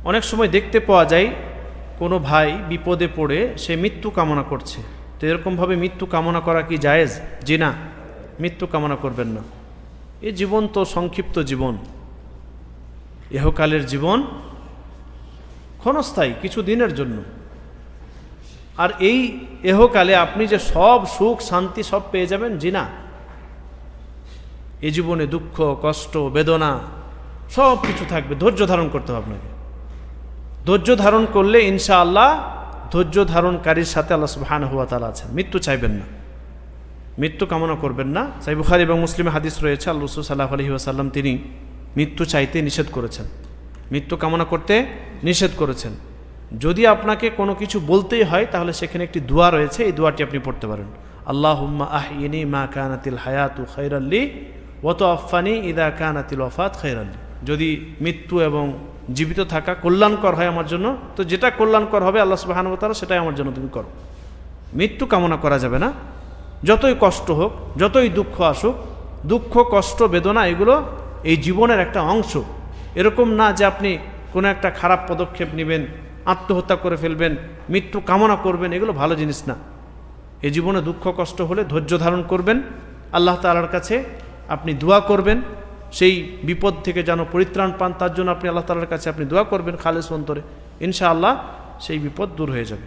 অনেক সময় দেখতে পাওয়া যায় কোনো ভাই বিপদে পড়ে সে মৃত্যু কামনা করছে। তো এরকমভাবে মৃত্যু কামনা করা কি জায়েজ? জি না, মৃত্যু কামনা করবেন না। এই জীবন তো সংক্ষিপ্ত জীবন, ইহকালের জীবন ক্ষণস্থায়ী, কিছু দিনের জন্য। আর এই ইহকালে আপনি যে সব সুখ শান্তি সব পেয়ে যাবেন, জি না। এই জীবনে দুঃখ কষ্ট বেদনা সব কিছু থাকবে, ধৈর্য ধারণ করতে হবে আপনাকে। ধৈর্য ধারণ করলে ইনশাআল্লাহ ধৈর্য ধারণকারীর সাথে আল্লাহ সুবহানাহু ওয়া তাআলা আছেন। মৃত্যু চাইবেন না, মৃত্যু কামনা করবেন না। সহিহ বুখারী এবং মুসলিমে হাদিস রয়েছে, আল্লাহ রাসূল সাল্লাল্লাহু আলাইহি ওয়াসাল্লাম তিনি মৃত্যু চাইতে নিষেধ করেছেন, মৃত্যু কামনা করতে নিষেধ করেছেন। যদি আপনাকে কোনো কিছু বলতেই হয় তাহলে সেখানে একটি দোয়া রয়েছে, এই দোয়াটি আপনি পড়তে পারেন। আল্লাহুম্মা আহইনি মা কানাতিল হায়াতু খায়রাল লি ওয়া তাওয়াফফানি ইযা কানাতিল ওয়াফাত খায়রাল লি। যদি মৃত্যু এবং জীবিত থাকা কল্যাণকর হয় আমার জন্য, তো যেটা কল্যাণকর হবে আল্লাহ সুবহানাহু ওয়া তাআলা সেটাই আমার জন্য তুমি করো। মৃত্যু কামনা করা যাবে না। যতই কষ্ট হোক, যতই দুঃখ আসুক, দুঃখ কষ্ট বেদনা এগুলো এই জীবনের একটা অংশ। এরকম না যে আপনি কোনো একটা খারাপ পদক্ষেপ নেবেন, আত্মহত্যা করে ফেলবেন, মৃত্যু কামনা করবেন, এগুলো ভালো জিনিস না। এই জীবনে দুঃখ কষ্ট হলে ধৈর্য ধারণ করবেন, আল্লাহ তাআলার কাছে আপনি দোয়া করবেন, সেই বিপদ থেকে যেন পরিত্রাণ পান তার জন্য আপনি আল্লাহ তাআলার কাছে আপনি দোয়া করবেন খালেস অন্তরে, ইনশাআল্লাহ সেই বিপদ দূর হয়ে যাবে।